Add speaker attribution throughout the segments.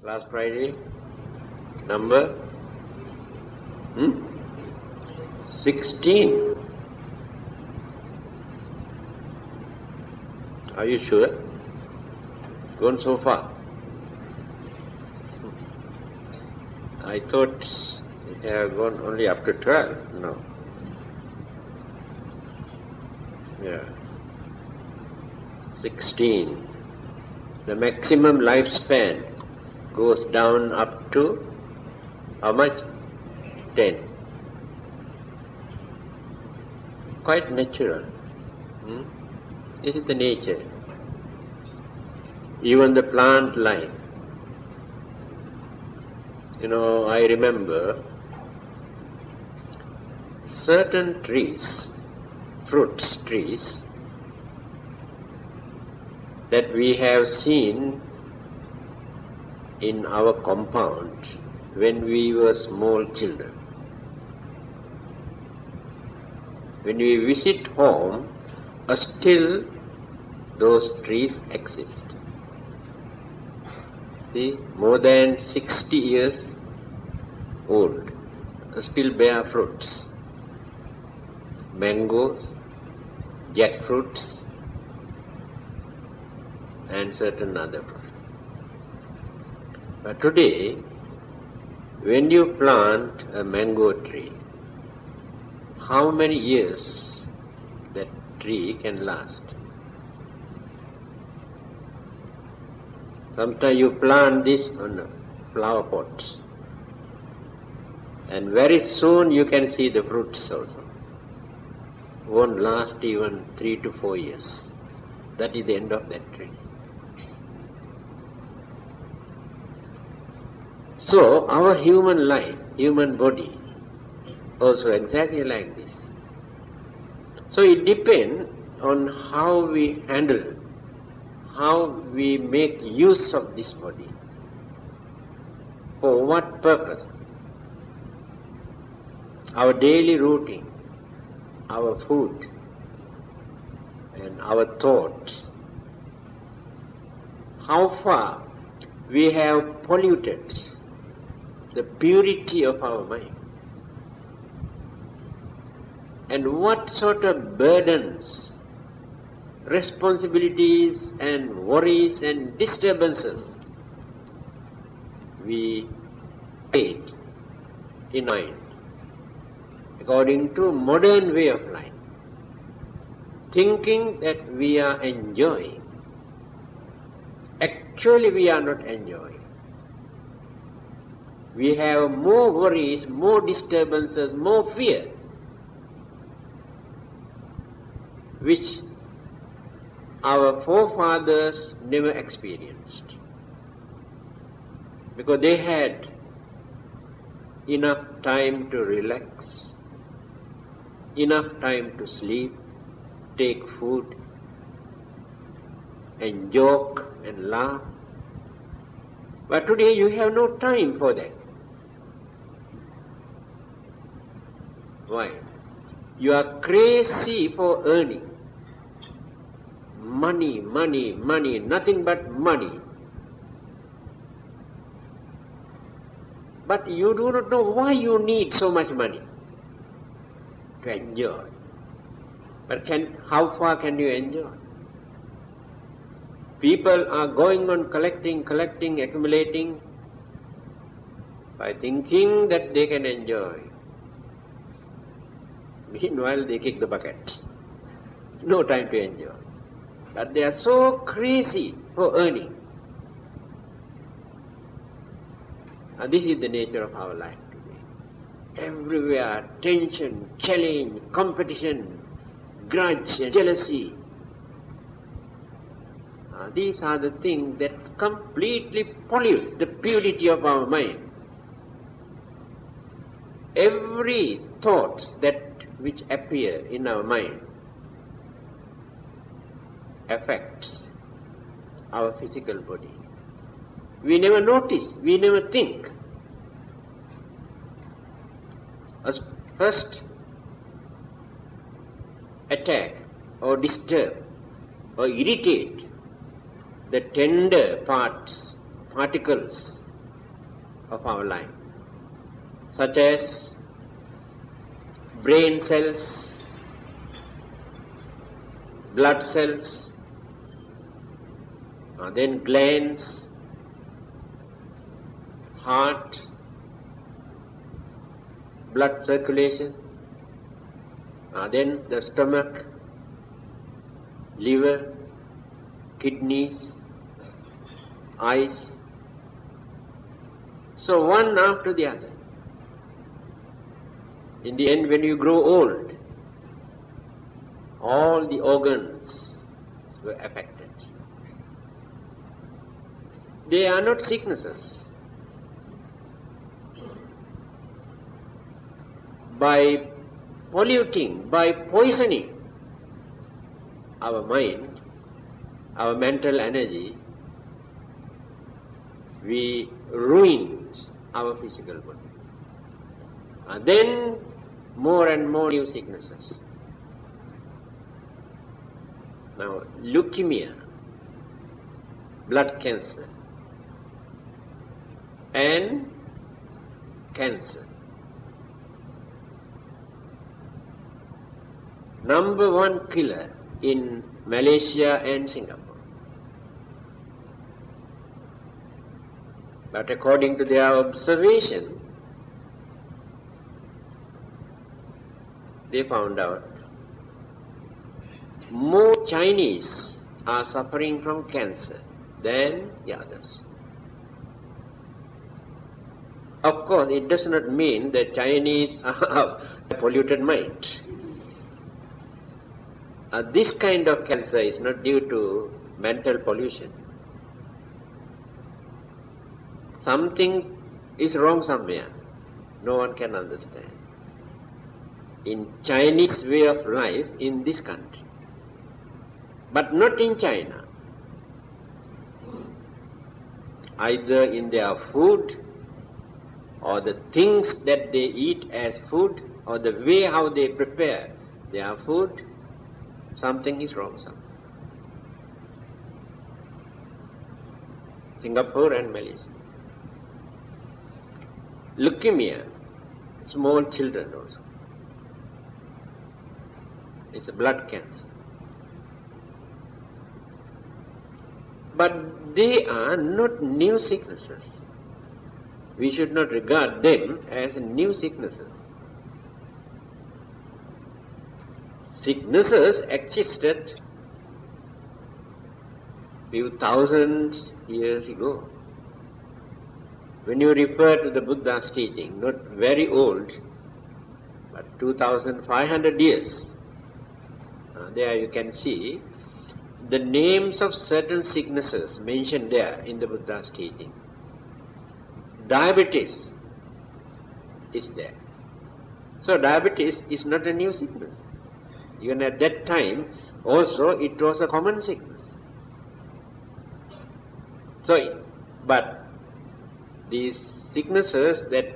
Speaker 1: Last Friday, number 16. Are you sure? Gone so far? I thought it had gone only up to 12. No. Yeah. 16. The maximum lifespan goes down up to how much? 10. Quite natural. This is the nature. Even the plant life. I remember certain trees, fruits trees, that we have seen in our compound when we were small children. When we visit home, still those trees exist. See, more than 60 years old, still bear fruits. Mangoes, jackfruits, and certain other fruits. But today, when you plant a mango tree, how many years that tree can last? Sometimes you plant this on flower pots, and very soon you can see the fruits also. Won't last even 3 to 4 years. That is the end of that tree. So our human life, human body, also exactly like this. So it depends on how we handle, how we make use of this body. For what purpose? Our daily routine, our food, and our thoughts. How far we have polluted the purity of our mind. And what sort of burdens, responsibilities and worries and disturbances we create in mind according to modern way of life, thinking that we are enjoying. Actually we are not enjoying. We have more worries, more disturbances, more fear, which our forefathers never experienced, because they had enough time to relax, enough time to sleep, take food, and joke and laugh. But today you have no time for that. Why? You are crazy for earning. Money, money, money, nothing but money. But you do not know why you need so much money to enjoy. But how far can you enjoy? People are going on collecting, accumulating, by thinking that they can enjoy. Meanwhile, they kick the bucket. No time to enjoy. But they are so crazy for earning. And this is the nature of our life today. Everywhere, tension, challenge, competition, grudge, and jealousy. These are the things that completely pollute the purity of our mind. Every thought which appear in our mind affects our physical body. We never notice, we never think. As first attack or disturb or irritate the tender particles of our life, such as brain cells, blood cells, then glands, heart, blood circulation, then the stomach, liver, kidneys, eyes. So one after the other. In the end, when you grow old, all the organs were affected. They are not sicknesses. By polluting, by poisoning our mind, our mental energy, we ruin our physical body. And then more and more new sicknesses. Now, leukemia, blood cancer, and cancer. Number one killer in Malaysia and Singapore. But according to their observation, they found out more Chinese are suffering from cancer than the others. Of course, it does not mean that Chinese have a polluted mind. This kind of cancer is not due to mental pollution. Something is wrong somewhere. No one can understand. In Chinese way of life in this country, but not in China. Either in their food, or the things that they eat as food, or the way how they prepare their food, something is wrong somewhere. Singapore and Malaysia. Leukemia, small children also. It's a blood cancer. But they are not new sicknesses. We should not regard them as new sicknesses. Sicknesses existed few thousand years ago. When you refer to the Buddha's teaching, not very old, but 2,500 years, there you can see the names of certain sicknesses mentioned there in the Buddha's teaching. Diabetes is there. So diabetes is not a new sickness. Even at that time, also it was a common sickness. So, but these sicknesses that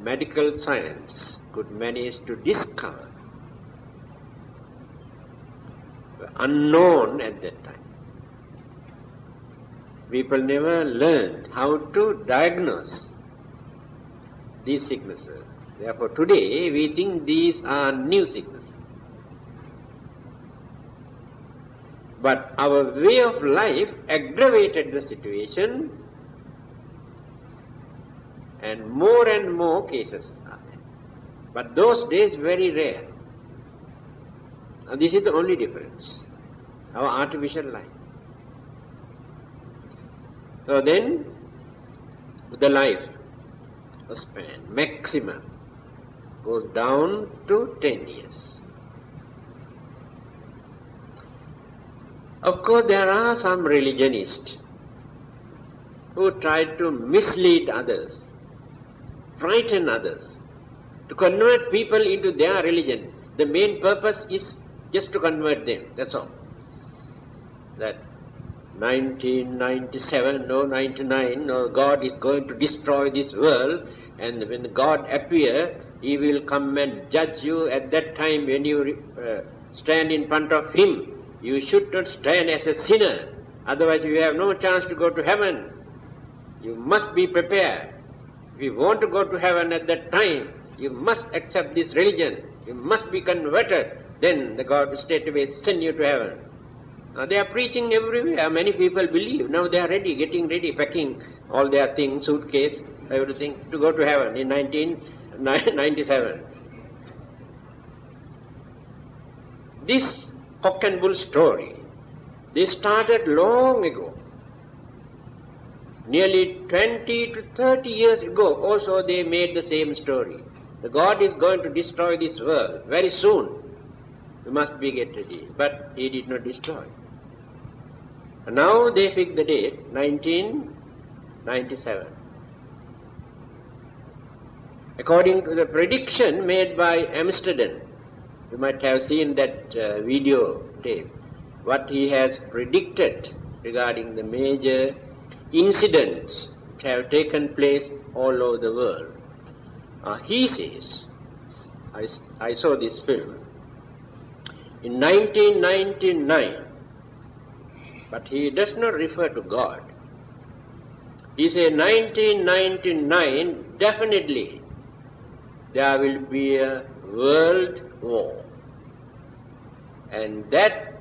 Speaker 1: medical science could manage to discover were unknown at that time. People never learned how to diagnose these sicknesses. Therefore today we think these are new sicknesses. But our way of life aggravated the situation, and more cases are there. But those days very rare. And this is the only difference, our artificial life. So then, the life span, maximum, goes down to 10 years. Of course, there are some religionists who try to mislead others, frighten others, to convert people into their religion. The main purpose is just to convert them, that's all. That 1997 or 99, or God is going to destroy this world, and when God appears, He will come and judge you. At that time, when you stand in front of Him, you should not stand as a sinner, otherwise you have no chance to go to heaven. You must be prepared. If you want to go to heaven at that time, you must accept this religion, you must be converted, then the God will straightway send you to heaven. They are preaching everywhere, many people believe. Now they are ready, getting ready, packing all their things, suitcase, everything, to go to heaven in 1997. This cock and bull story, this started long ago. Nearly 20 to 30 years ago also they made the same story. The God is going to destroy this world very soon. You must be get ready. But he did not destroy. And now they fixed the date, 1997. According to the prediction made by Amsterdam, you might have seen that video tape, what he has predicted regarding the major incidents which have taken place all over the world. He says, I saw this film, in 1999, but he does not refer to God. He says 1999, definitely there will be a world war. And that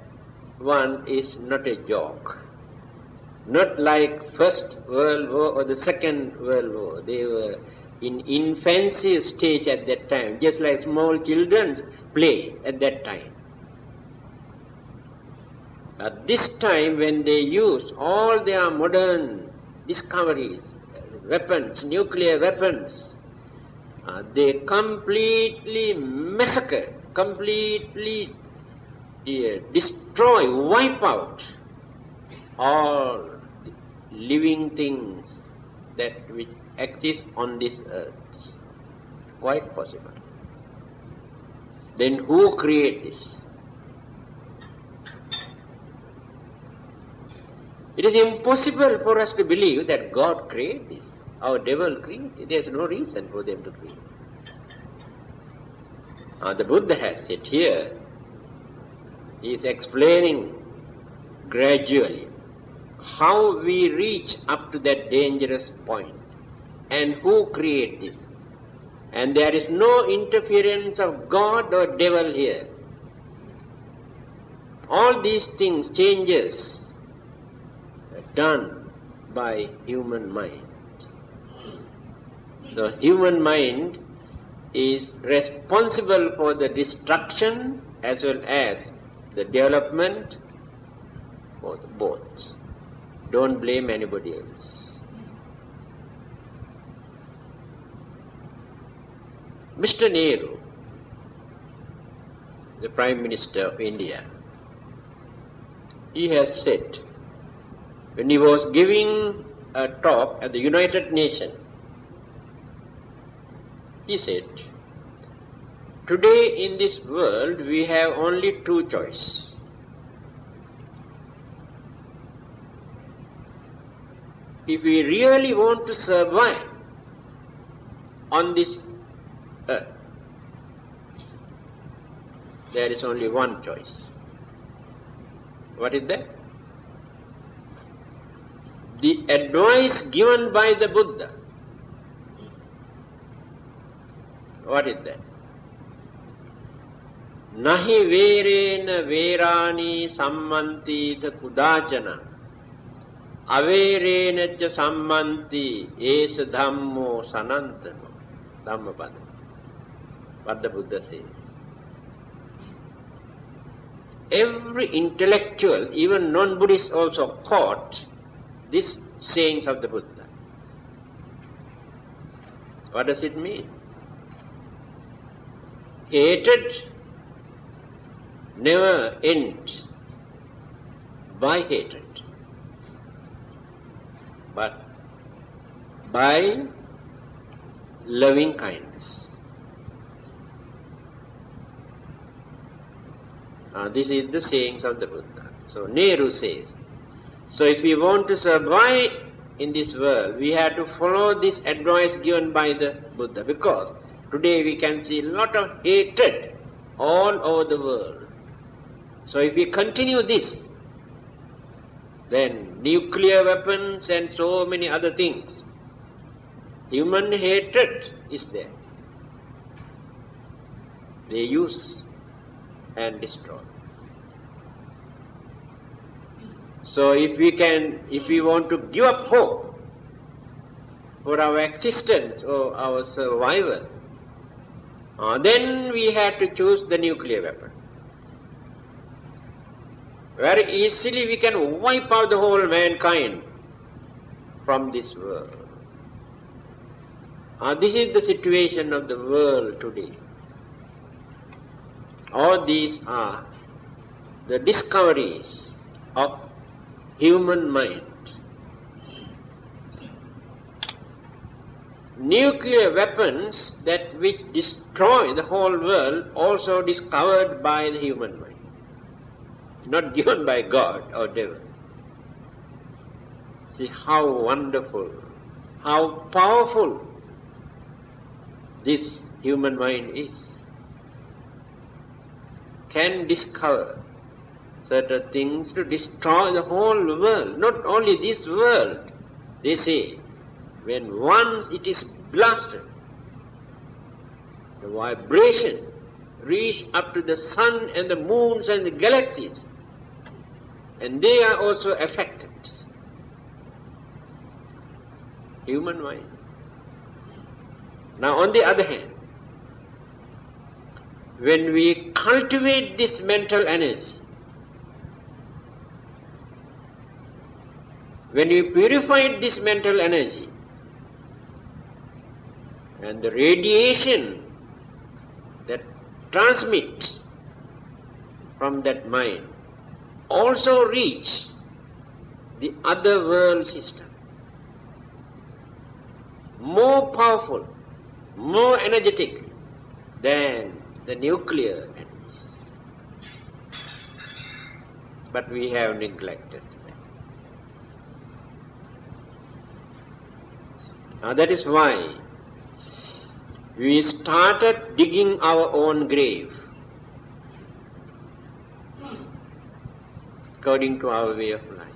Speaker 1: one is not a joke. Not like First World War or the Second World War. They were in infancy stage at that time, just like small children play at that time. At this time, when they use all their modern discoveries, weapons, nuclear weapons, they completely massacre, completely destroy, wipe out all living things that which exist on this earth. Quite possible. Then who created this? It is impossible for us to believe that God created this. Our devil created it. There is no reason for them to create it. The Buddha has said here, he is explaining gradually how we reach up to that dangerous point and who created this. And there is no interference of God or devil here. All these things, changes, are done by human mind. So human mind is responsible for the destruction as well as the development for both. Don't blame anybody else. Mr. Nehru, the Prime Minister of India, he has said, when he was giving a talk at the United Nations, he said, today in this world we have only two choices. If we really want to survive on this earth, there is only one choice. What is that? The advice given by the Buddha. What is that? Nahi verena verani sammanti the kudachana averena cha sammanti esa dhammo sanantano. Dhammapada. What the Buddha says. Every intellectual, even non-Buddhists also quote these sayings of the Buddha. What does it mean? Hatred never ends by hatred, but by loving kindness. This is the sayings of the Buddha. So Nehru says, so if we want to survive in this world, we have to follow this advice given by the Buddha, because today we can see a lot of hatred all over the world. So if we continue this, then nuclear weapons and so many other things, Human hatred is there. They use and destroy. So if we want to give up hope for our existence or our survival, then we have to choose the nuclear weapon. Very easily we can wipe out the whole mankind from this world. This is the situation of the world today. All these are the discoveries of human mind. Nuclear weapons that which destroy the whole world also discovered by the human mind, not given by God or devil. See how wonderful, how powerful this human mind is. Can discover certain things to destroy the whole world, not only this world. They say, when once it is blasted, the vibration reach up to the sun and the moons and the galaxies, and they are also affected. Human mind. Now on the other hand, when we cultivate this mental energy, when we purify this mental energy, and the radiation that transmits from that mind also reach the other world system, more powerful, more energetic than the nuclear energies. But we have neglected that. Now that is why we started digging our own grave according to our way of life.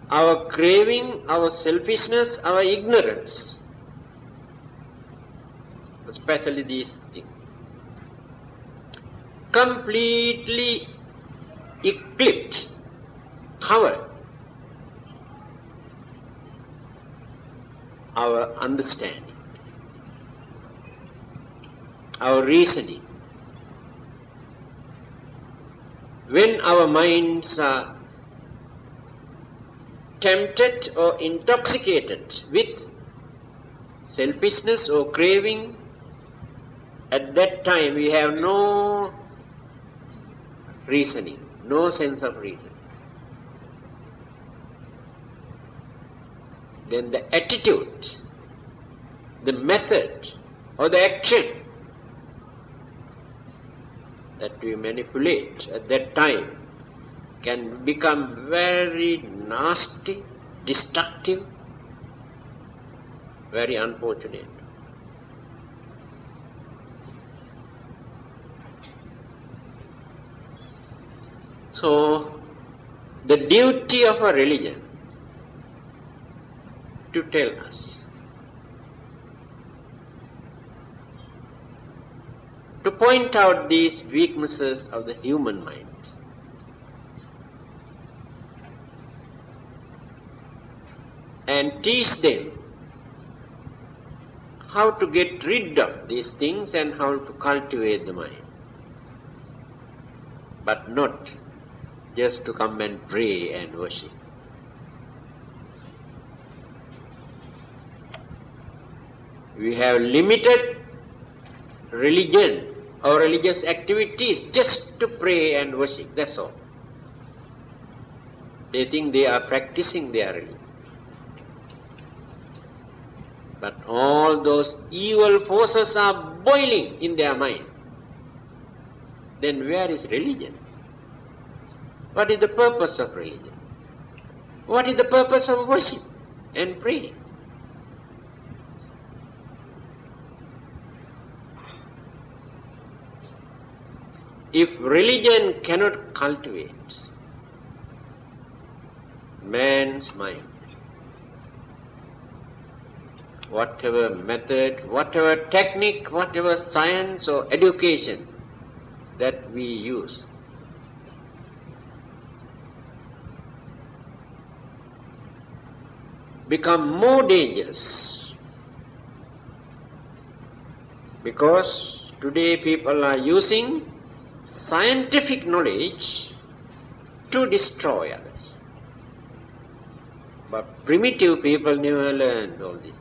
Speaker 1: Our craving, our selfishness, our ignorance, especially these things, completely eclipsed, covered our understanding, our reasoning. When our minds are tempted or intoxicated with selfishness or craving, at that time we have no reasoning, no sense of reason. Then the attitude, the method or the action that we manipulate at that time can become very nasty, destructive, very unfortunate. So, the duty of a religion to tell us, to point out these weaknesses of the human mind, and teach them how to get rid of these things and how to cultivate the mind, but not just to come and pray and worship. We have limited religion or religious activities just to pray and worship, that's all. They think they are practicing their religion. But all those evil forces are boiling in their mind. Then where is religion? What is the purpose of religion? What is the purpose of worship and praying? If religion cannot cultivate man's mind, whatever method, whatever technique, whatever science or education that we use, become more dangerous, because today people are using scientific knowledge to destroy others. But primitive people never learned all this.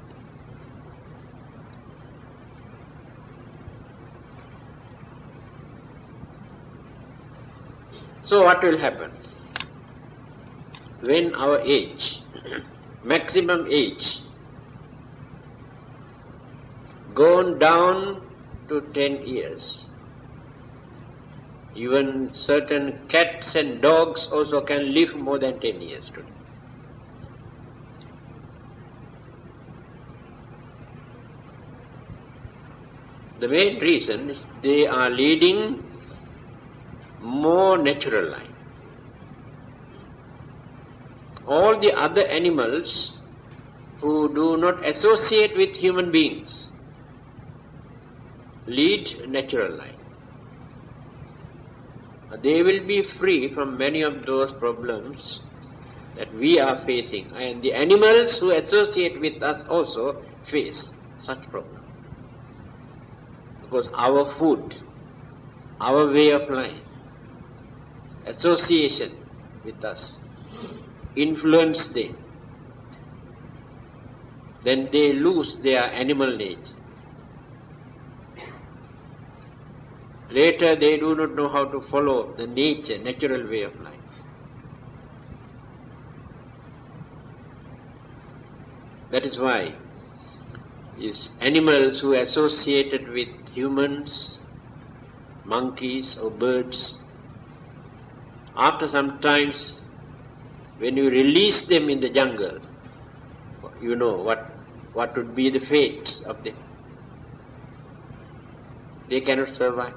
Speaker 1: So what will happen? When our age, maximum age, gone down to 10 years, even certain cats and dogs also can live more than 10 years today. The main reason is they are leading more natural life. All the other animals who do not associate with human beings lead natural life. They will be free from many of those problems that we are facing, and the animals who associate with us also face such problems. Because our food, our way of life, association with us influence them. Then they lose their animal nature. Later they do not know how to follow the nature, natural way of life. That is why these animals who associated with humans, monkeys or birds, after some time, when you release them in the jungle, you know what would be the fate of them. They cannot survive.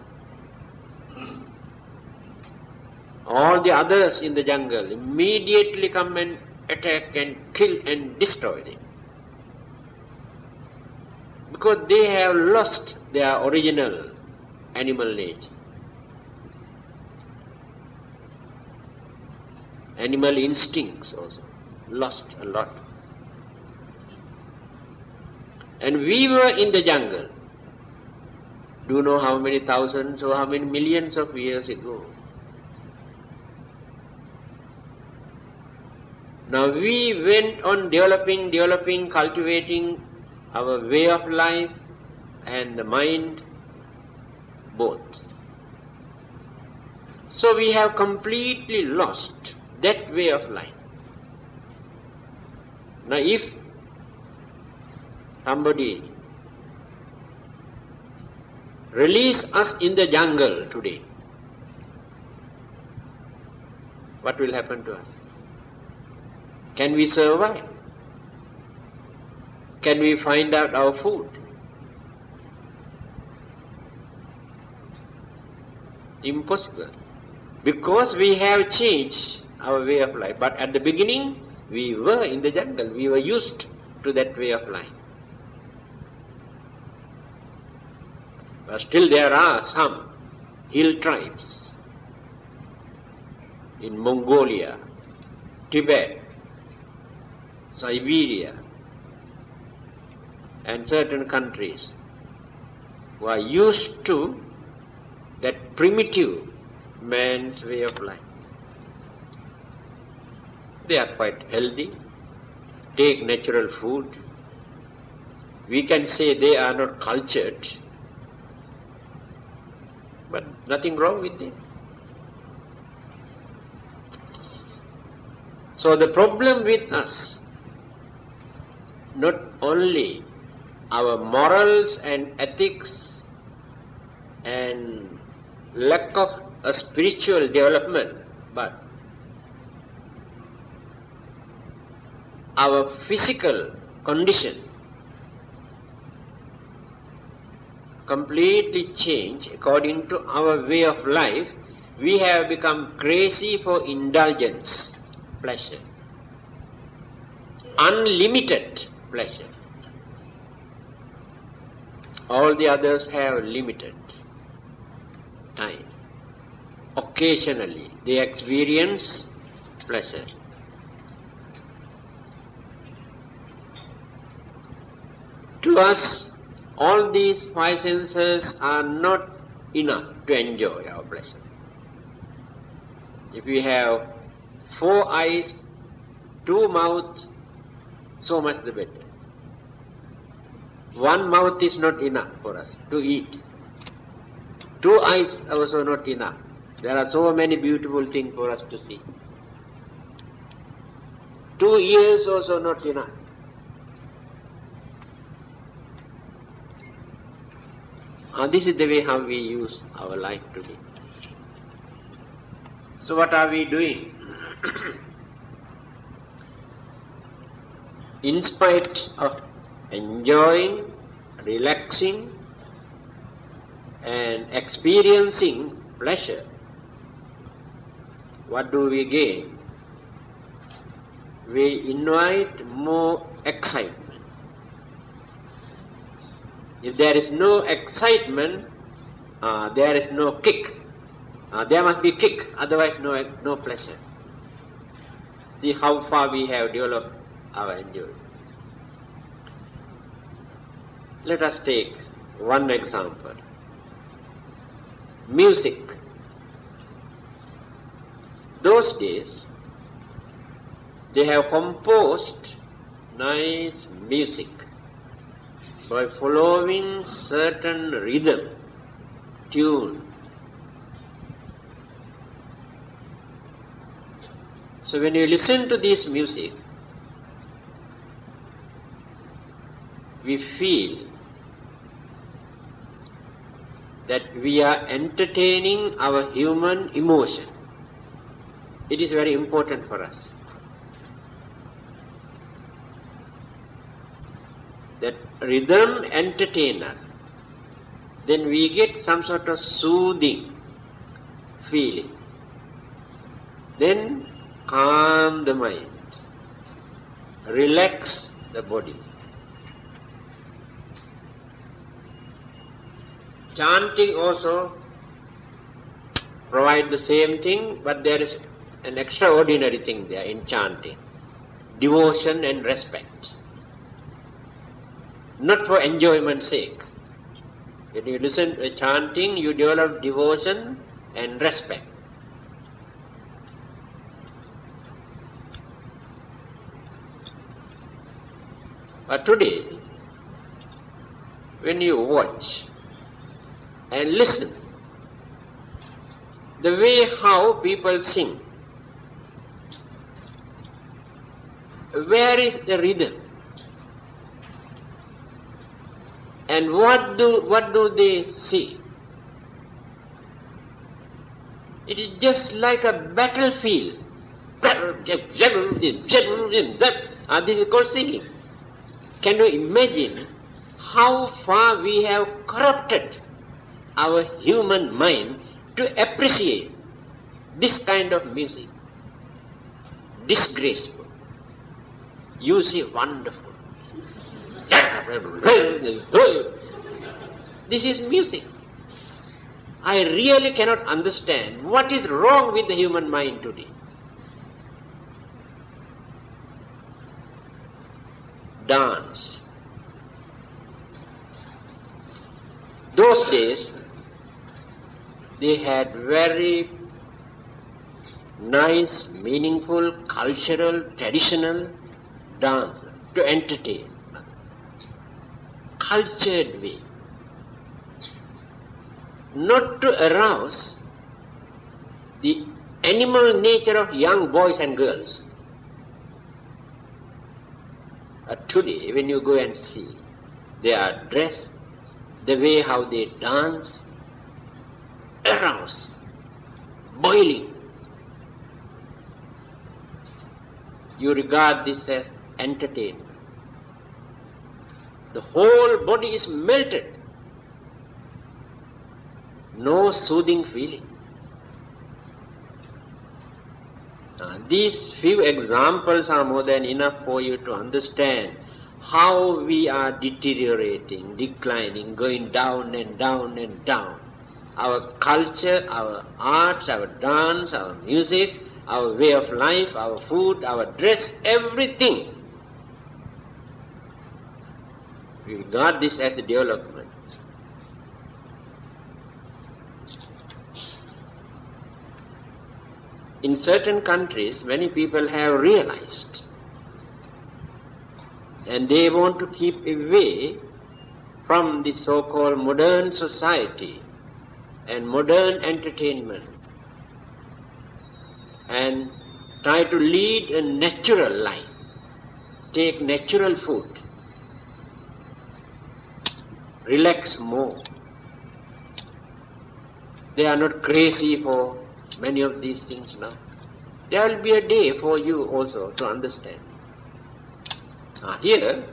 Speaker 1: All the others in the jungle immediately come and attack and kill and destroy them, because they have lost their original animal nature. Animal instincts also lost a lot. And we were in the jungle, do you know how many thousands or how many millions of years ago. Now we went on developing, cultivating our way of life and the mind, both. So we have completely lost that way of life. Now if somebody release us in the jungle today, what will happen to us? Can we survive? Can we find out our food? Impossible. Because we have changed our way of life. But at the beginning, we were in the jungle. We were used to that way of life. But still there are some hill tribes in Mongolia, Tibet, Siberia, and certain countries who are used to that primitive man's way of life. They are quite healthy, take natural food. We can say they are not cultured, but nothing wrong with them. So the problem with us, not only our morals and ethics and lack of a spiritual development, but our physical condition completely changed according to our way of life. We have become crazy for indulgence, pleasure, unlimited pleasure. All the others have limited time. Occasionally they experience pleasure. To us, all these five senses are not enough to enjoy our pleasure. If we have 4 eyes, 2 mouths, so much the better. 1 mouth is not enough for us to eat. 2 eyes also not enough. There are so many beautiful things for us to see. 2 ears also not enough. This is the way how we use our life today. So what are we doing? In spite of enjoying, relaxing and experiencing pleasure, what do we gain? We invite more excitement. If there is no excitement, there is no kick. There must be kick, otherwise no pleasure. See how far we have developed our enjoyment. Let us take one example. Music. Those days, they have composed nice music by following certain rhythm, tune. So when you listen to this music, we feel that we are entertaining our human emotion. It is very important for us. That rhythm entertains us. Then we get some sort of soothing feeling. Then calm the mind, relax the body. Chanting also provides the same thing, but there is an extraordinary thing there in chanting. Devotion and respect. Not for enjoyment's sake. When you listen to chanting, you develop devotion and respect. But today, when you watch and listen, the way how people sing, where is the rhythm? And what do they see? It is just like a battlefield. This is called singing. Can you imagine how far we have corrupted our human mind to appreciate this kind of music? Disgraceful. You see, wonderful. This is music. I really cannot understand what is wrong with the human mind today. Dance. Those days, they had very nice, meaningful, cultural, traditional dance to entertain. Cultured way. Not to arouse the animal nature of young boys and girls. Today, when you go and see, they are dressed, the way how they dance, arouse, boiling. You regard this as entertainment. The whole body is melted. No soothing feeling. These few examples are more than enough for you to understand how we are deteriorating, declining, going down and down and down. Our culture, our arts, our dance, our music, our way of life, our food, our dress, everything. We regard this as a development. In certain countries, many people have realized, and they want to keep away from the so-called modern society and modern entertainment and try to lead a natural life, take natural food, relax more. They are not crazy for many of these things now. There will be a day for you also to understand. Here,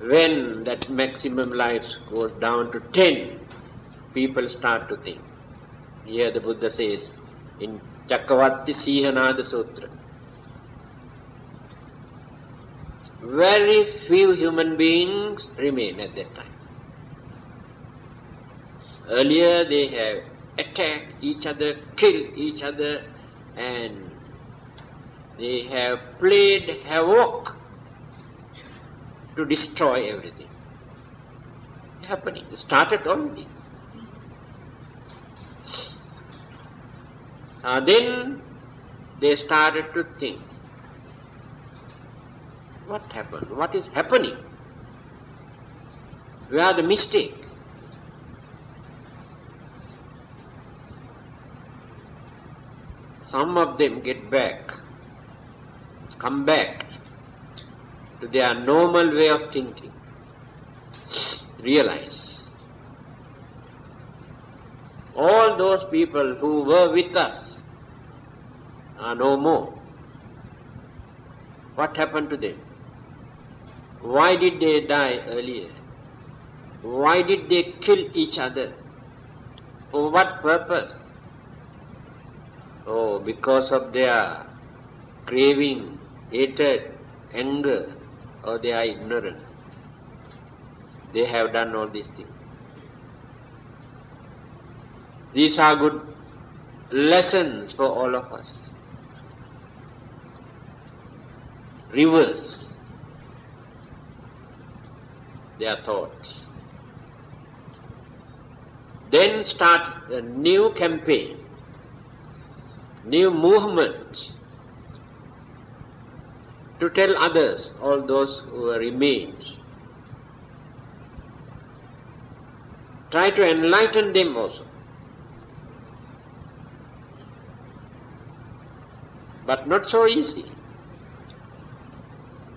Speaker 1: when that maximum life goes down to 10, people start to think. Here the Buddha says in Cakkavatti Sihanada Sutra, very few human beings remain at that time. Earlier they have attacked each other, killed each other, and they have played havoc to destroy everything. It's happening. It started already. Then they started to think, what happened? What is happening? Where the mistake? Some of them get back, come back to their normal way of thinking, realize all those people who were with us are no more. What happened to them? Why did they die earlier? Why did they kill each other? For what purpose? Oh, because of their craving, hatred, anger, or they are ignorant. They have done all these things. These are good lessons for all of us. Reverse their thoughts. Then start a new campaign, new movement to tell others, all those who remain. Try to enlighten them also. But not so easy.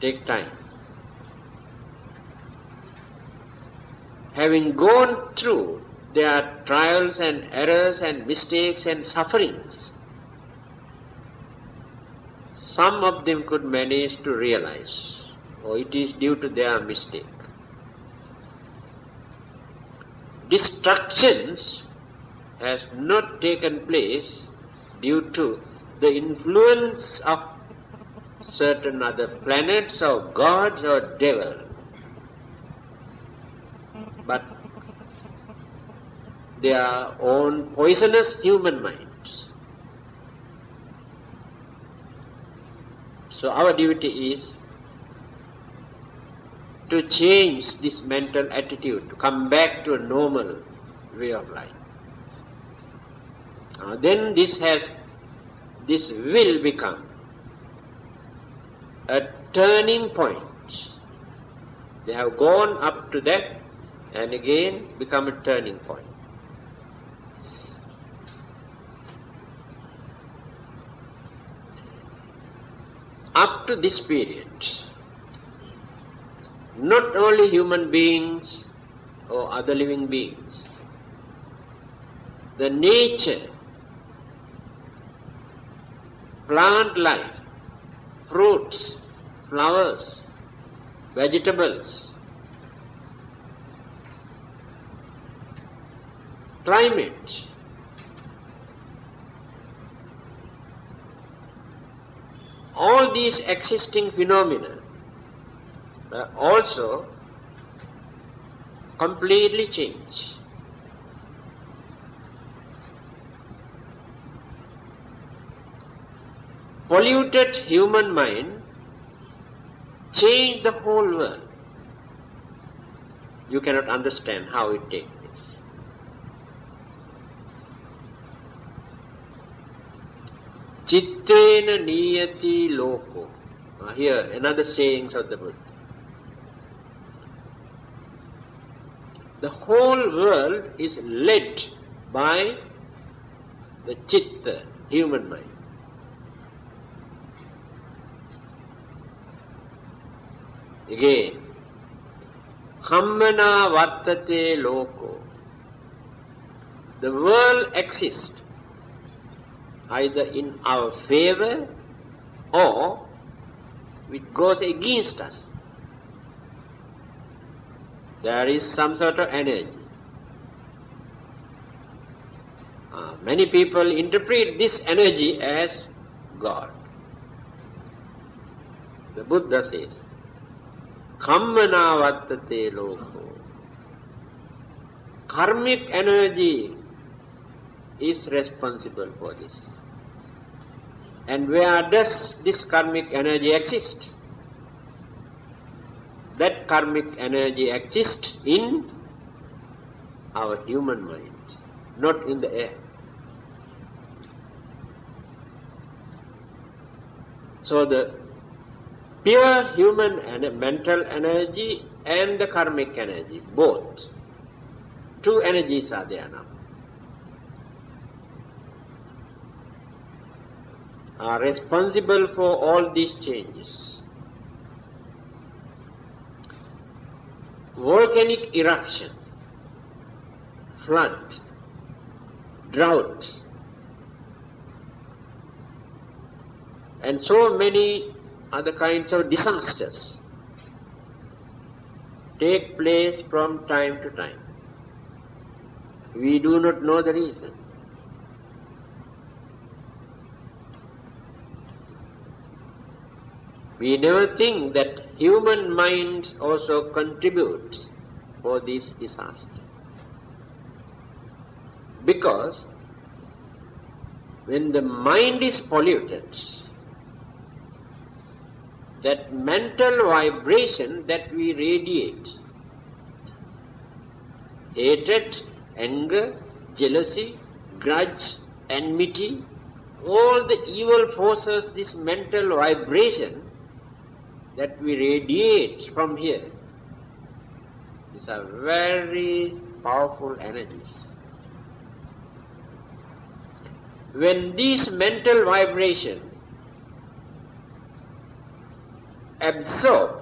Speaker 1: Take time. Having gone through their trials and errors and mistakes and sufferings, some of them could manage to realize, oh, it is due to their mistake. Destructions has not taken place due to the influence of certain other planets or gods or devil, but their own poisonous human minds. So our duty is to change this mental attitude, to come back to a normal way of life. Then this will become a turning point. They have gone up to that and again become a turning point. Up to this period, not only human beings or other living beings, the nature, plant life, fruits, flowers, vegetables, climate, all these existing phenomena also completely change. Polluted human mind change the whole world. You cannot understand how it takes place. Chittena niyati loko. Here, another sayings of the Buddha. The whole world is led by the chitta, human mind. Again, kammana vartate loko. The world exists either in our favor or it goes against us. There is some sort of energy. Many people interpret this energy as God. The Buddha says, Kammana vattate loko. Karmic energy is responsible for this. And where does this karmic energy exist? That karmic energy exists in our human mind, not in the air. So the pure human and mental energy and the karmic energy, both, two energies are there now, are responsible for all these changes. Volcanic eruption, flood, drought, and so many other kinds of disasters take place from time to time. We do not know the reason. We never think that human minds also contribute for this disaster. Because when the mind is polluted, that mental vibration that we radiate, hatred, anger, jealousy, grudge, enmity, all the evil forces, this mental vibration that we radiate from here, these are very powerful energies. When these mental vibrations absorb,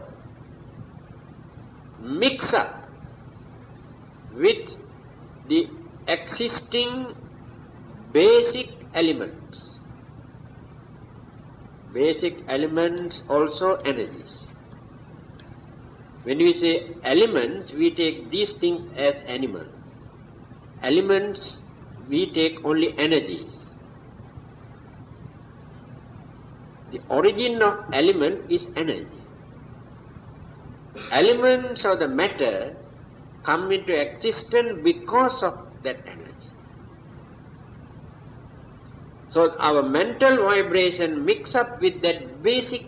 Speaker 1: mix up with the existing basic elements. Basic elements also energies. When we say elements, we take these things as animal. Elements, we take only energies. The origin of element is energy. Elements of the matter come into existence because of that energy. So our mental vibration mix up with that basic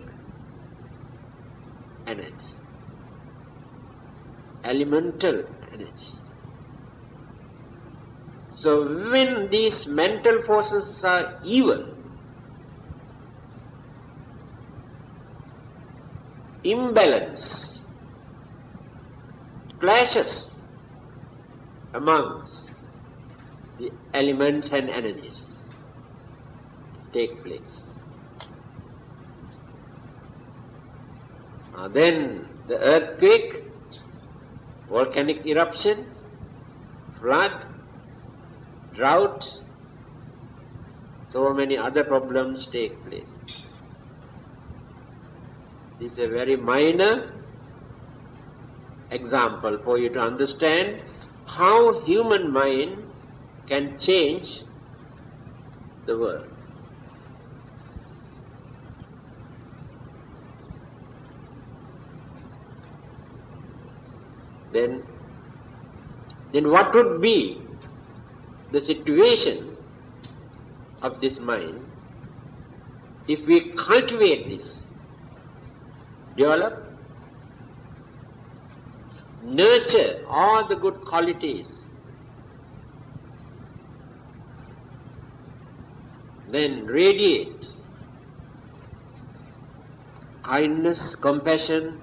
Speaker 1: energy, elemental energy. So when these mental forces are evil, imbalance, clashes amongst the elements and energies take place. Then the earthquake, volcanic eruption, flood, drought, so many other problems take place. This is a very minor example for you to understand how human mind can change the world. then what would be the situation of this mind if we cultivate this, develop, nurture all the good qualities, then radiate kindness, compassion,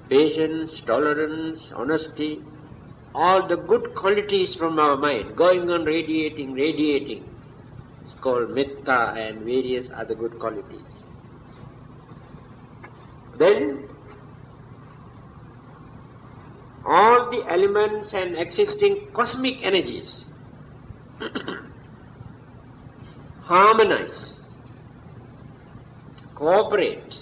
Speaker 1: patience, tolerance, honesty, all the good qualities from our mind going on radiating. It's called metta and various other good qualities. Then all the elements and existing cosmic energies harmonize, cooperate,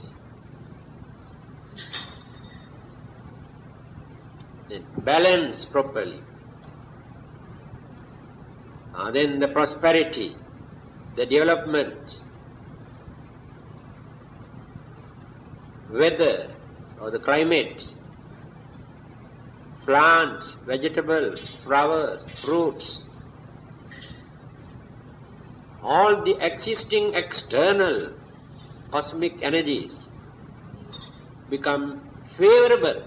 Speaker 1: then balance properly. Then the prosperity, the development, weather or the climate, plants, vegetables, flowers, fruits, all the existing external cosmic energies become favorable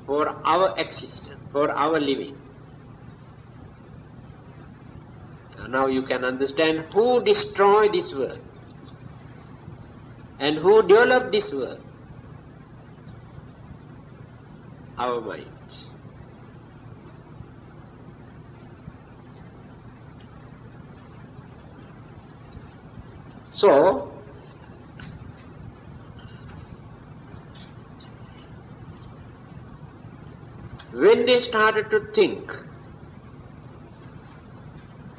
Speaker 1: for our existence, for our living. Now you can understand who destroyed this world and who developed this world. Our minds. So, when they started to think,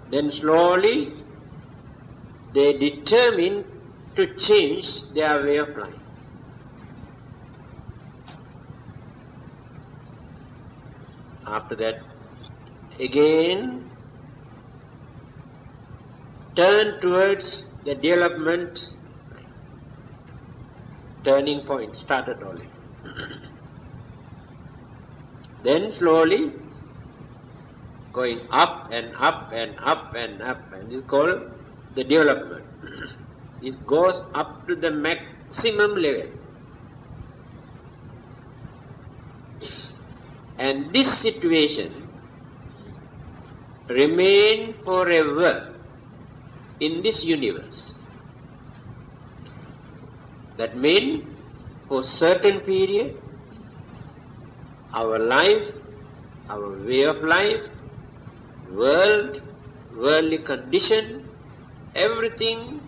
Speaker 1: then slowly they determined to change their way of life. After that, again turn towards the development. Turning point started already. Then slowly going up and up and up and up, and this is called the development. It goes up to the maximum level. And this situation remain forever in this universe. That means for certain period, our life, our way of life, worldly condition, everything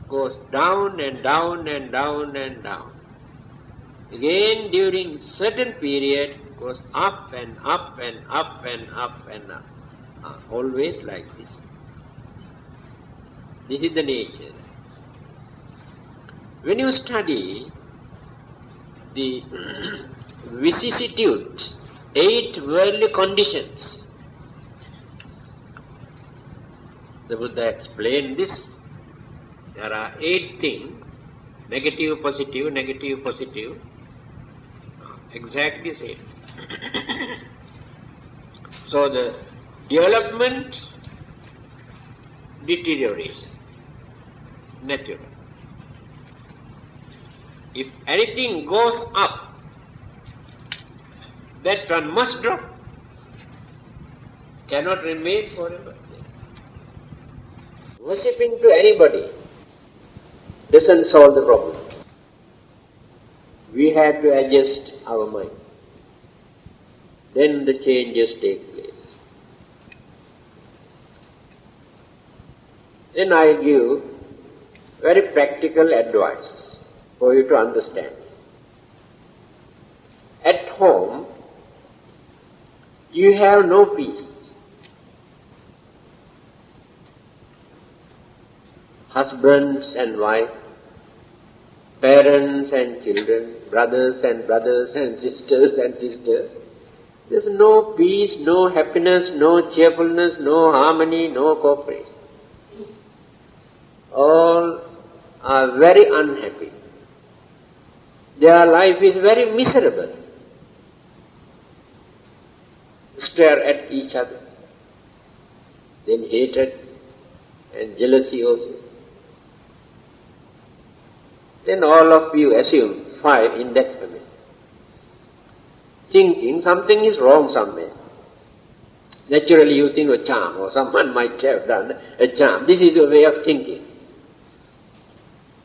Speaker 1: goes down and down and down and down. Again during certain period goes up and up and up and up and up. Always like this. This is the nature. When you study the vicissitudes, 8 worldly conditions, the Buddha explained this. There are 8 things, negative, positive, negative, positive, exactly same. So the development, deterioration, natural. If anything goes up, that one must drop, cannot remain forever. Worshipping to anybody doesn't solve the problem. We have to adjust our mind. Then the changes take place. Then I give very practical advice for you to understand. At home, you have no peace. Husbands and wife, parents and children, brothers and sisters and sisters. There's no peace, no happiness, no cheerfulness, no harmony, no cooperation. All are very unhappy. Their life is very miserable. stare at each other. Then hatred and jealousy also. Then all of you assume 5 in that family, thinking something is wrong somewhere. Naturally you think a charm, or someone might have done a charm. This is your way of thinking.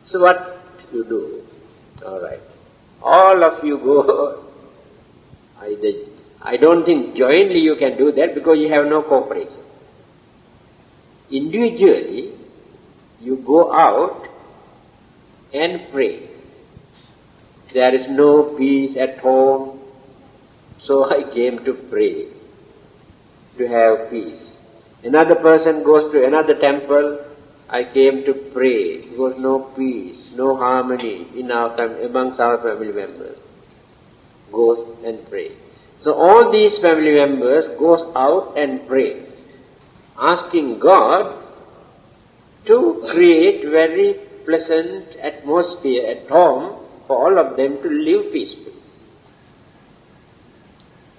Speaker 1: So what you do? All right. All of you go, I don't think jointly you can do that because you have no cooperation. Individually, you go out and pray. There is no peace at home, so I came to pray, to have peace. Another person goes to another temple, I came to pray. There was no peace, no harmony in our amongst our family members. Goes and pray. So all these family members goes out and pray, asking God to create very pleasant atmosphere at home for all of them to live peacefully.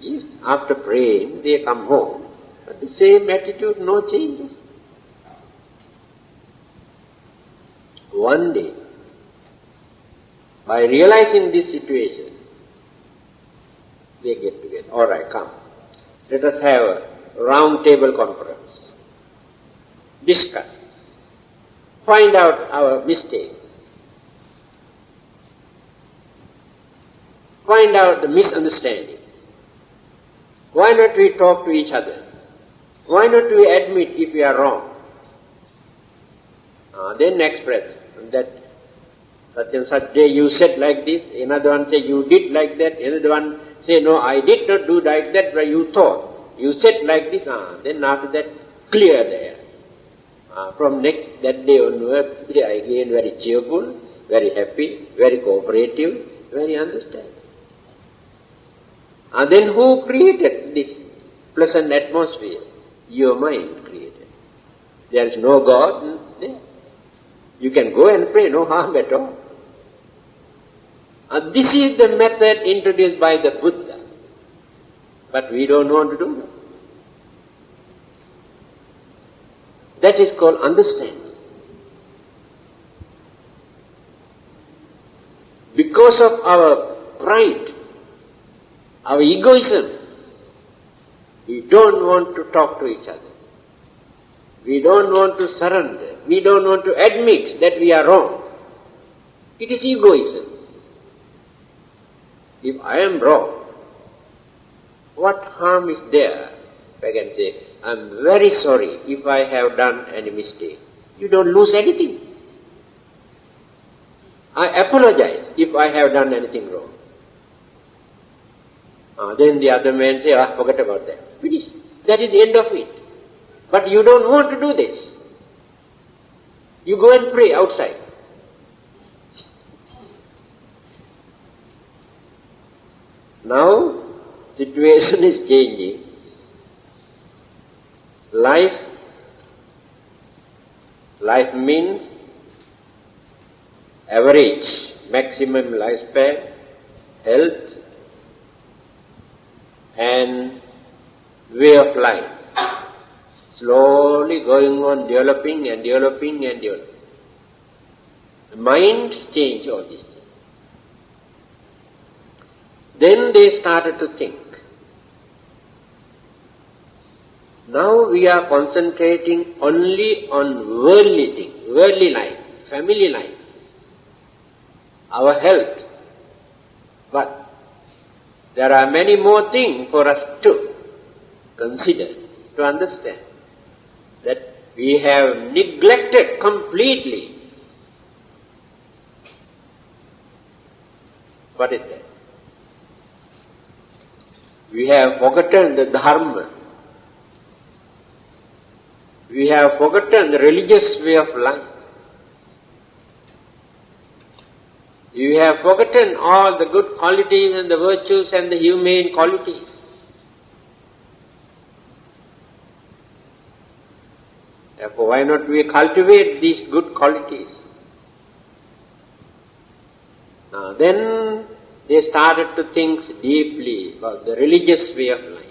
Speaker 1: Yes, after praying, they come home, but the same attitude, no changes. One day, by realizing this situation, they get together. All right, come. Let us have a round table conference. Discuss. Find out our mistake. Find out the misunderstanding. Why not we talk to each other? Why not we admit if we are wrong? Then express that such and such day you said like this, another one say you did like that, another one say no, I did not do like that, but you thought, you said like this. Then after that, clear there. From that day onward, they are again very cheerful, very happy, very cooperative, very understanding. Then who created this pleasant atmosphere? Your mind created. There is no God there. You can go and pray, no harm at all. This is the method introduced by the Buddha. But we don't want to do that. That is called understanding. Because of our pride, our egoism, we don't want to talk to each other. We don't want to surrender. We don't want to admit that we are wrong. It is egoism. If I am wrong, what harm is there? If I can say, I am very sorry if I have done any mistake. You don't lose anything. I apologize if I have done anything wrong. Then the other man say, forget about that. Finish. That is the end of it. But you don't want to do this. You go and pray outside. Now, situation is changing. Life means average, maximum lifespan, health, and way of life. Slowly going on developing and developing and developing. The mind changed all these things. Then they started to think. Now we are concentrating only on worldly things, worldly life, family life, our health. But there are many more things for us to consider, to understand, that we have neglected completely. What is that? We have forgotten the Dharma. We have forgotten the religious way of life. We have forgotten all the good qualities and the virtues and the humane qualities. Therefore, why not we cultivate these good qualities? Then they started to think deeply about the religious way of life.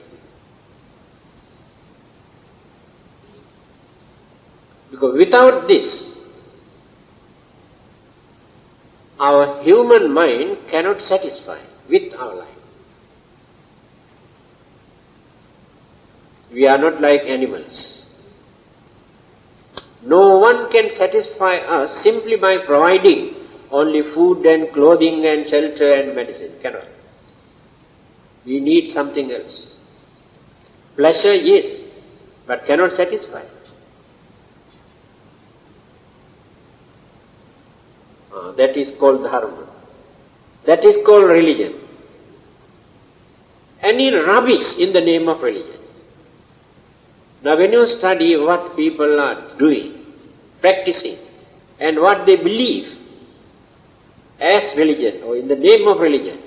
Speaker 1: Because without this, our human mind cannot satisfy with our life. We are not like animals. No one can satisfy us simply by providing only food and clothing and shelter and medicine. Cannot. We need something else. Pleasure, yes, but cannot satisfy. That is called dharma. That is called religion. Any rubbish in the name of religion. Now when you study what people are doing, practicing, and what they believe as religion or in the name of religion,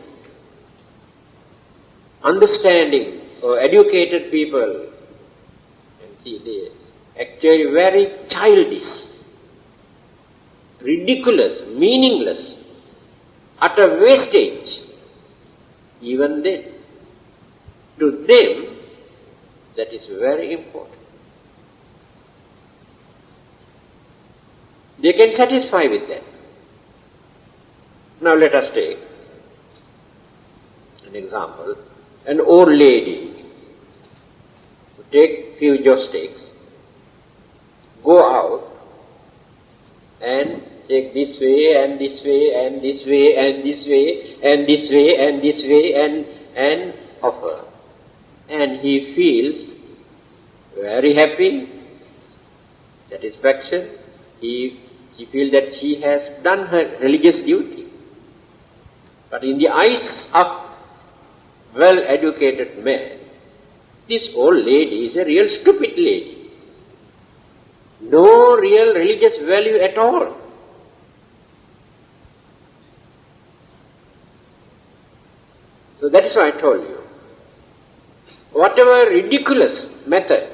Speaker 1: understanding or educated people, and see they actually very childish, ridiculous, meaningless, utter wastage. Even then, to them, that is very important. They can satisfy with that. Now let us take an example. An old lady who take few joysticks, go out and take this way and this way and this way and this way and this way and this way and offer. And he feels very happy, satisfaction. He feels that she has done her religious duty. But in the eyes of well-educated man, this old lady is a real stupid lady. No real religious value at all. So that is why I told you. Whatever ridiculous method,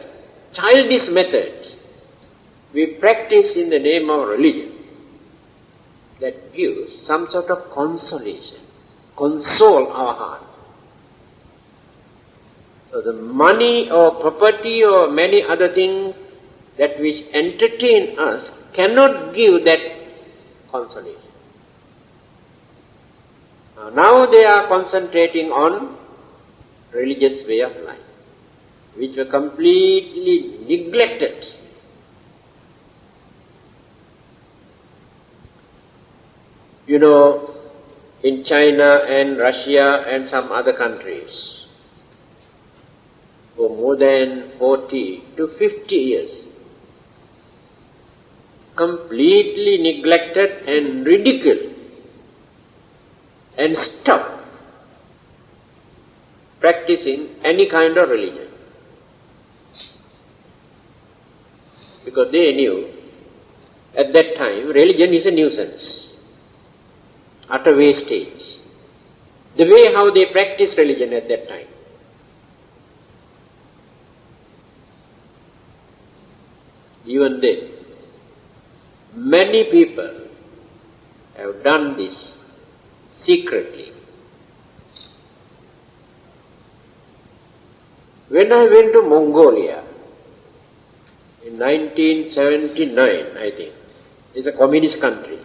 Speaker 1: childish methods we practice in the name of religion, that gives some sort of consolation, console our heart. So the money or property or many other things that which entertain us cannot give that consolation. Now they are concentrating on religious way of life, which were completely neglected. You know, in China and Russia and some other countries, for more than 40 to 50 years, completely neglected and ridiculed and stopped practicing any kind of religion. Because they knew at that time religion is a nuisance, utter wastage. The way how they practiced religion at that time. Even then, many people have done this secretly. When I went to Mongolia in 1979, I think, it's a communist country,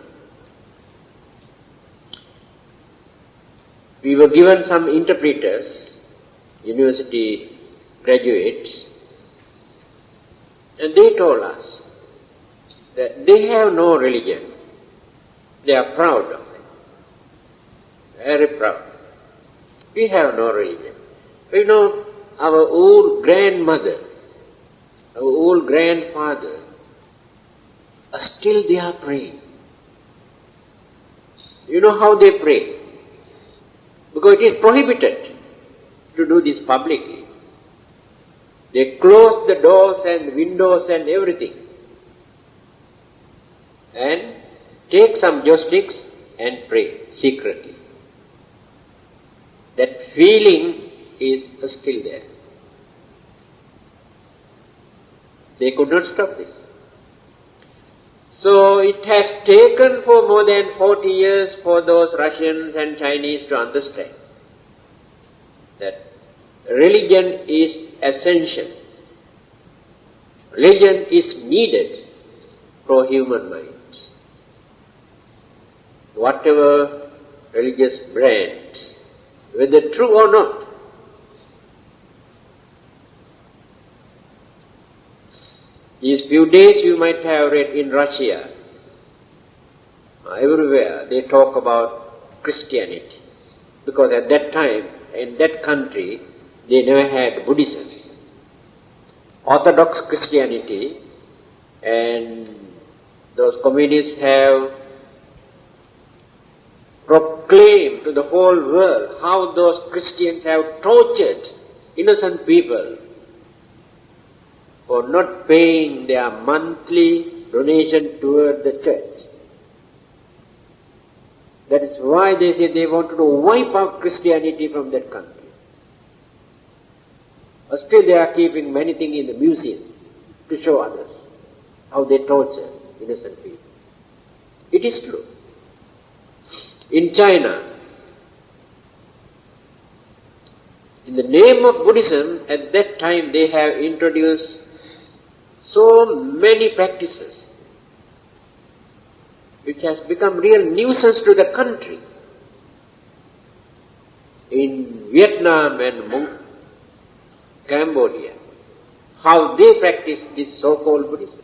Speaker 1: we were given some interpreters, university graduates, and they told us that they have no religion. They are proud of it. Very proud. We have no religion. You know, our old grandmother, our old grandfather, still they are praying. You know how they pray? Because it is prohibited to do this publicly. They close the doors and windows and everything, and take some joysticks and pray secretly. That feeling is still there. They could not stop this. So it has taken for more than 40 years for those Russians and Chinese to understand that religion is essential. Religion is needed pro-human minds. Whatever religious brands, whether true or not, these few days you might have read in Russia, everywhere they talk about Christianity, because at that time, in that country, they never had Buddhism. Orthodox Christianity, and those communists have proclaimed to the whole world how those Christians have tortured innocent people for not paying their monthly donation toward the church. That is why they say they wanted to wipe out Christianity from that country. But still they are keeping many things in the museum to show others how they torture innocent people. It is true. In China, in the name of Buddhism, at that time they have introduced so many practices which has become real nuisance to the country. In Vietnam and Cambodia, how they practice this so-called Buddhism,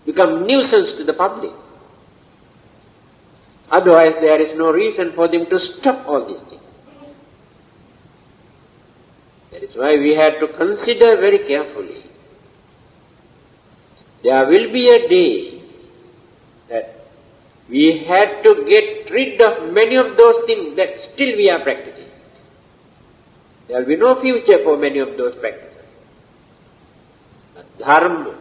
Speaker 1: become nuisance to the public. Otherwise there is no reason for them to stop all these things. That is why we have to consider very carefully. There will be a day that we had to get rid of many of those things that still we are practicing. There will be no future for many of those practices. But Dharma,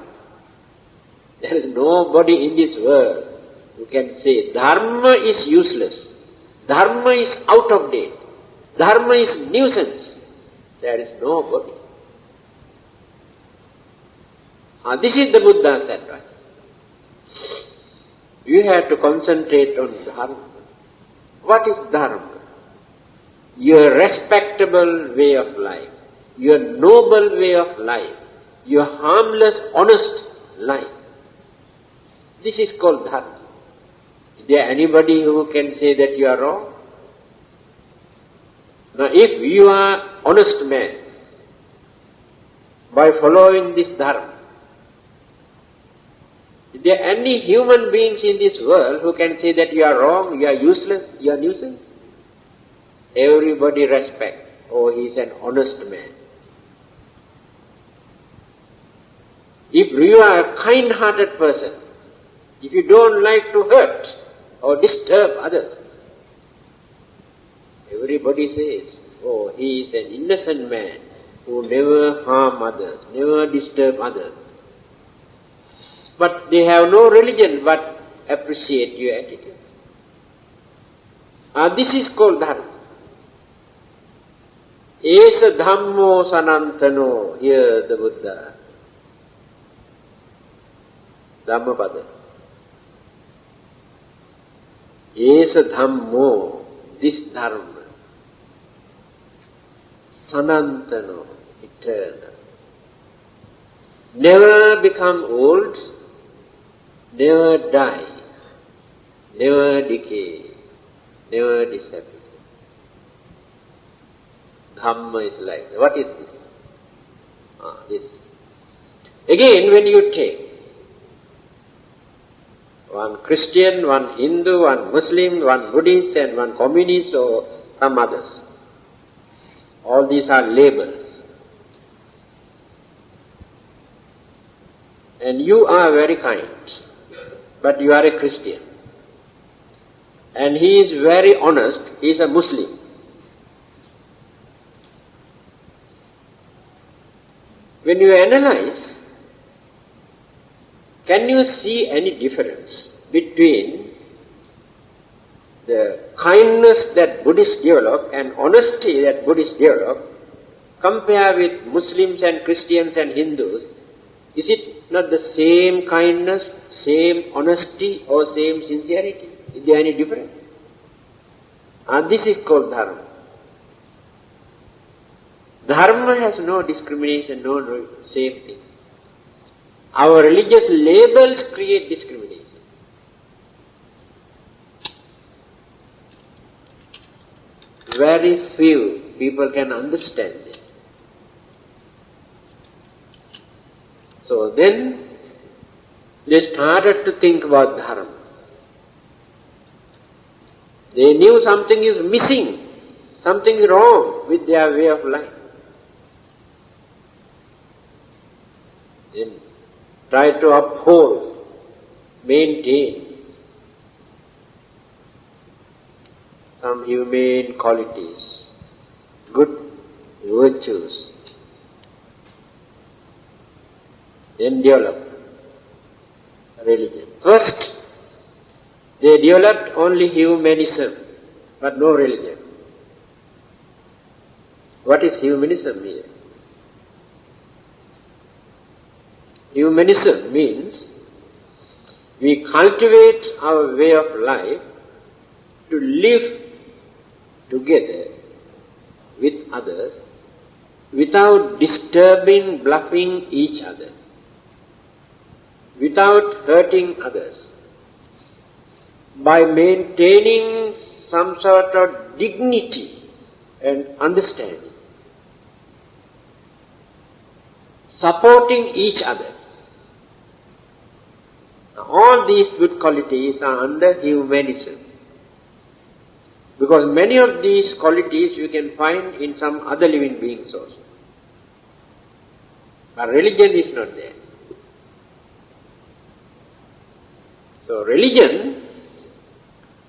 Speaker 1: there is nobody in this world who can say Dharma is useless, Dharma is out of date, Dharma is nuisance. There is nobody. This is the Buddha's advice. You have to concentrate on Dharma. What is Dharma? Your respectable way of life, your noble way of life, your harmless, honest life. This is called Dharma. Is there anybody who can say that you are wrong? Now if you are honest man, by following this Dharma, is there any human beings in this world who can say that you are wrong, you are useless, you are nuisance? Everybody respect, oh, he is an honest man. If you are a kind-hearted person, if you don't like to hurt or disturb others, everybody says, oh, he is an innocent man who never harm others, never disturb others. But they have no religion but appreciate your attitude. This is called Dharma. Esa Dhammo Sanantano, here the Buddha. Dhammapada. Esa Dhammo, this Dharma. Sanantano, eternal. Never become old, never die, never decay, never disappear. Dhamma is like that. What is this? This. Again, when you take one Christian, one Hindu, one Muslim, one Buddhist, and one communist, or some others, all these are labels. And you are very kind, but you are a Christian. And he is very honest, he is a Muslim. When you analyze, can you see any difference between the kindness that Buddhists develop and honesty that Buddhists develop, compare with Muslims and Christians and Hindus? Is it not the same kindness, same honesty, or same sincerity? Is there any difference? This is called Dharma. Dharma has no discrimination, no same thing. Our religious labels create discrimination. very few people can understand this. So then they started to think about dharma. They knew something is missing, something is wrong with their way of life. Then try to uphold, maintain some humane qualities, good virtues, then develop religion. First, they developed only humanism, but no religion. What is humanism here? Humanism means we cultivate our way of life to live together with others without disturbing, bluffing each other, without hurting others, by maintaining some sort of dignity and understanding, supporting each other. Now, all these good qualities are under humanism. Because many of these qualities you can find in some other living beings also. But religion is not there. So religion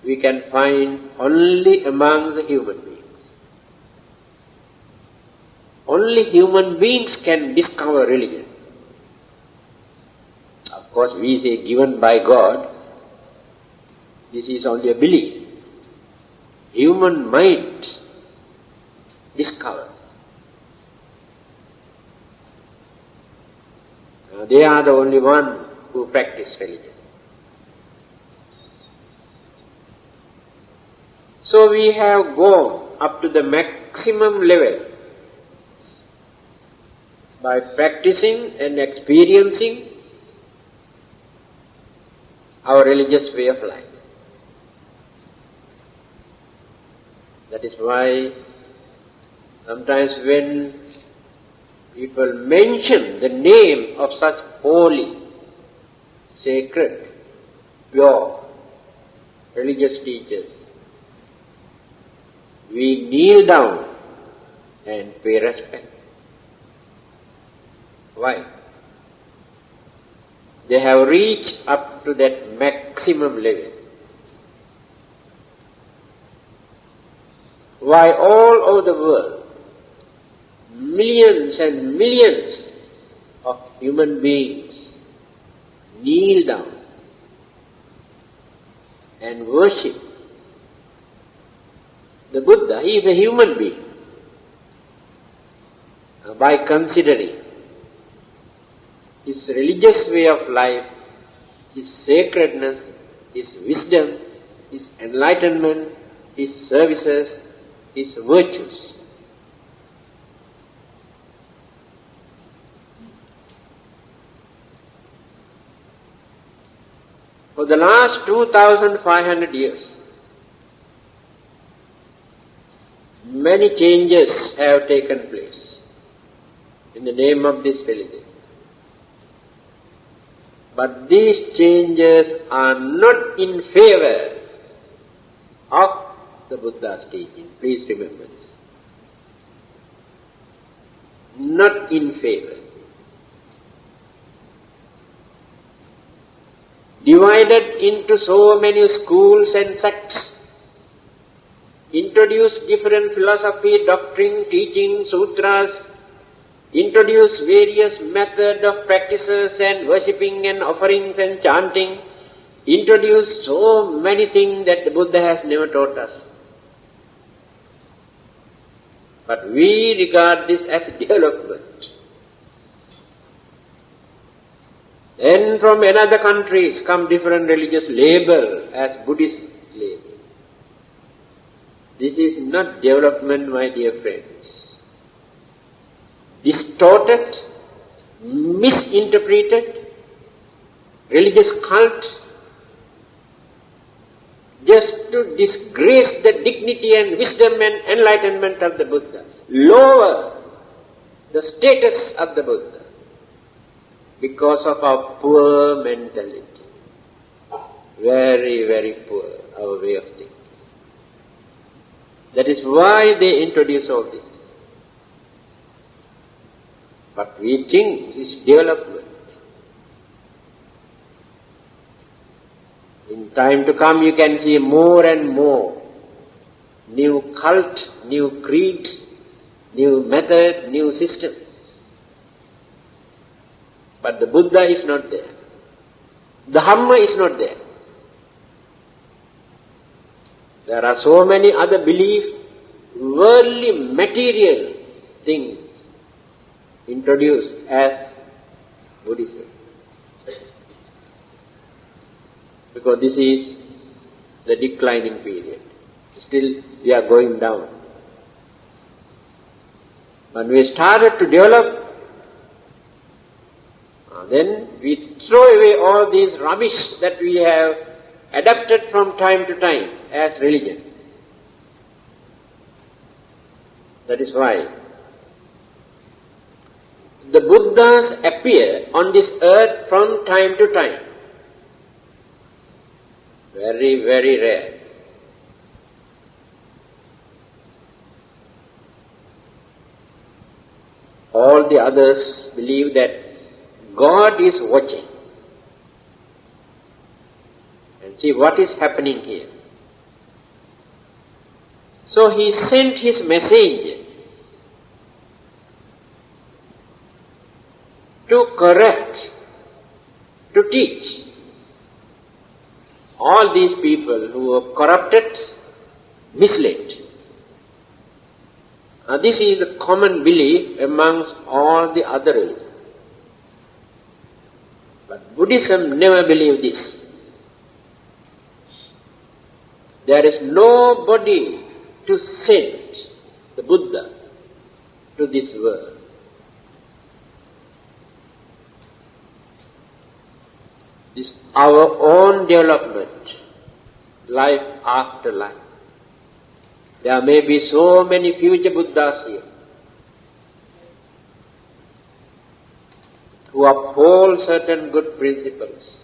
Speaker 1: we can find only among the human beings. Only human beings can discover religion. Of course we say given by God, this is only a belief. Human mind discover. They are the only one who practice religion. So we have gone up to the maximum level by practicing and experiencing our religious way of life. That is why sometimes when people mention the name of such holy, sacred, pure, religious teachers, we kneel down and pay respect. Why? They have reached up to that maximum level. Why all over the world, millions and millions of human beings kneel down and worship the Buddha. He is a human being. By considering his religious way of life, his sacredness, his wisdom, his enlightenment, his services, his virtues. For the last 2,500 years, many changes have taken place in the name of this religion. But these changes are not in favor of the Buddha's teaching. Please remember this. Not in favor. Divided into so many schools and sects, introduced different philosophy, doctrine, teaching, sutras, introduced various methods of practices and worshipping and offerings and chanting, introduced so many things that the Buddha has never taught us. But we regard this as development. Then from another countries come different religious label as Buddhist label. This is not development, my dear friends. Distorted, misinterpreted, religious cult, just to disgrace the dignity and wisdom and enlightenment of the Buddha, lower the status of the Buddha because of our poor mentality. Very, very poor, our way of thinking. That is why they introduce all this. But we think it's development. In time to come you can see more and more new cult, new creeds, new method, new system. But the Buddha is not there. The Dhamma is not there. There are so many other beliefs, worldly material things introduced as Buddhism. Because this is the declining period. Still we are going down. When we started to develop, then we throw away all these rubbish that we have adapted from time to time as religion. That is why the Buddhas appear on this earth from time to time. Very, very rare. All the others believe that God is watching. And see what is happening here. So he sent his messenger to correct, to teach all these people who are corrupted, misled. Now this is the common belief amongst all the other religions. But Buddhism never believed this. There is nobody to send the Buddha to this world. This is our own development, life after life. There may be so many future Buddhas here who uphold certain good principles.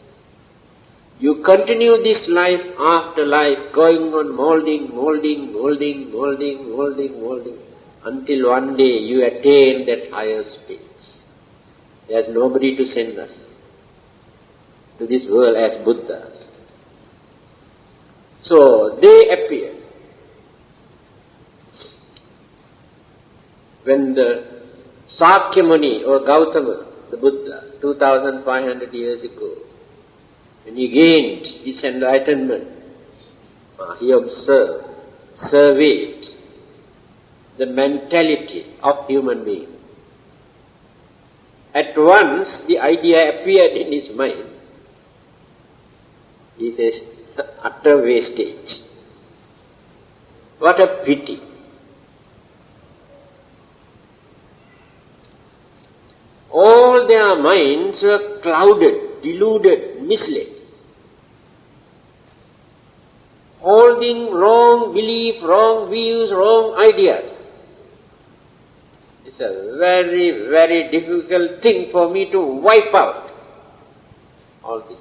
Speaker 1: You continue this life after life, going on molding, until one day you attain that higher stage. There is nobody to send us to this world as Buddhas. So they appear. When the Sakyamuni or Gautama, the Buddha, 2500 years ago, when he gained his enlightenment, he observed, surveyed the mentality of human beings. At once the idea appeared in his mind. He says, utter wastage. What a pity. All their minds were clouded, deluded, misled, holding wrong belief, wrong views, wrong ideas. It's a very, very difficult thing for me to wipe out all this.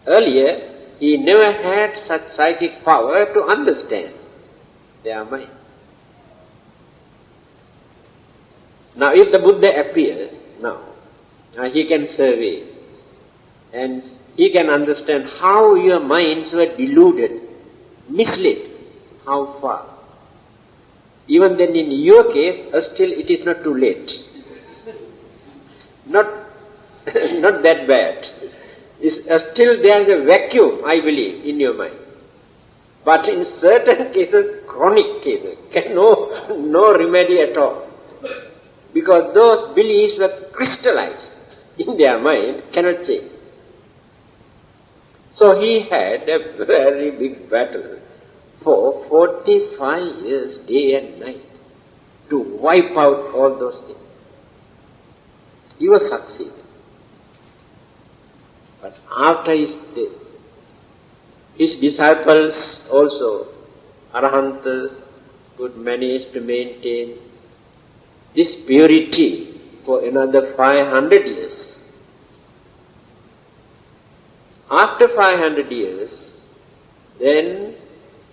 Speaker 1: Earlier, he never had such psychic power to understand their mind. Now if the Buddha appears now, he can survey and he can understand how your minds were deluded, misled, how far. Even then in your case, still it is not too late. Not that bad. Still there is a vacuum, I believe, in your mind. But in certain cases, chronic cases, no remedy at all. Because those beliefs were crystallized in their mind, cannot change. So he had a very big battle for 45 years, day and night, to wipe out all those things. He was succeeding. But after his death, his disciples also, Arahanta, could manage to maintain this purity for another 500 years. After 500 years, then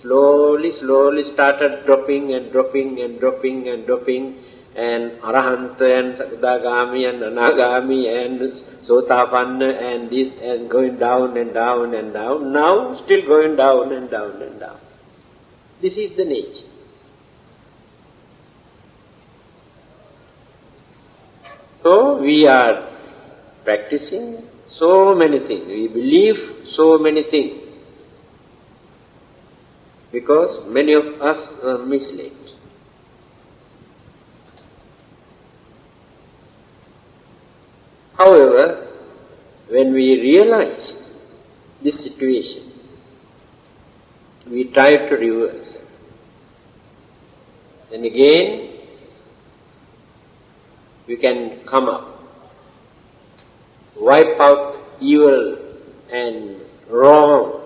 Speaker 1: slowly started dropping, and Arahanta and Sakadagami and Anagami and Sotapanna and this, and going down and down and down. Now still going down and down and down. This is the nature. So we are practicing so many things. We believe so many things. Because many of us are misled. However, when we realize this situation, we try to reverse. Then again, we can come up, wipe out evil and wrong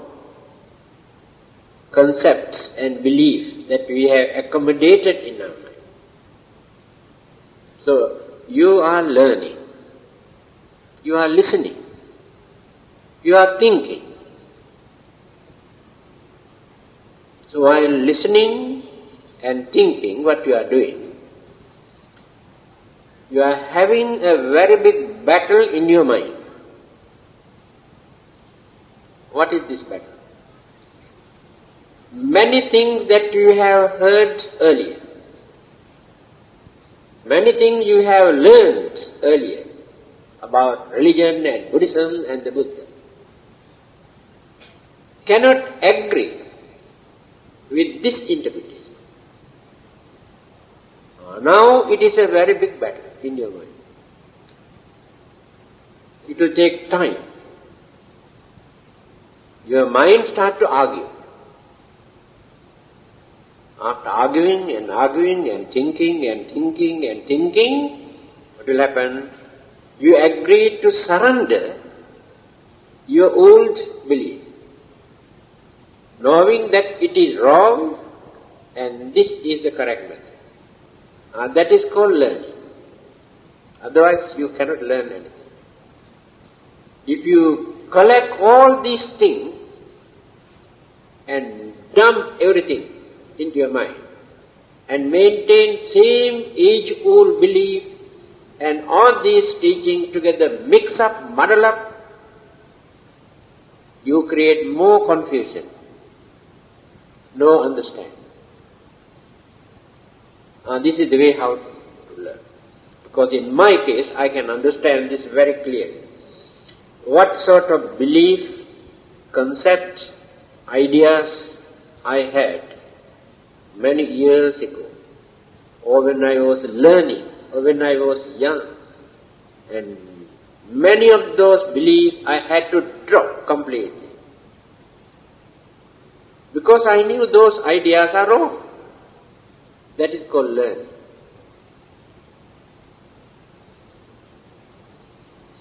Speaker 1: concepts and beliefs that we have accommodated in our mind. So, you are learning, you are listening, you are thinking. So while listening and thinking what you are doing, you are having a very big battle in your mind. What is this battle? Many things that you have heard earlier, many things you have learned earlier about religion and Buddhism and the Buddha, cannot agree with this interpretation. Now it is a very big battle in your mind. It will take time. Your mind starts to argue. After arguing and thinking, what will happen? You agree to surrender your old belief, knowing that it is wrong and this is the correct method. That is called learning. Otherwise you cannot learn anything. If you collect all these things and dump everything into your mind and maintain same age-old belief and all these teachings together, mix up, muddle up, you create more confusion, no understanding. This is the way how to learn. Because in my case, I can understand this very clearly. What sort of belief, concept, ideas I had many years ago, or when I was learning, or when I was young. And many of those beliefs I had to drop completely. Because I knew those ideas are wrong. That is called learning.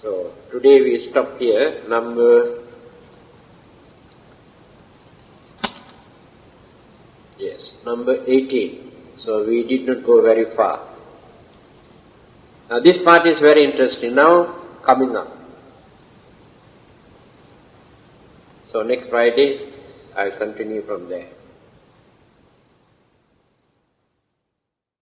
Speaker 1: So, today we stop here, number 18. So we did not go very far. Now this part is very interesting. Now coming up. So next Friday I'll continue from there.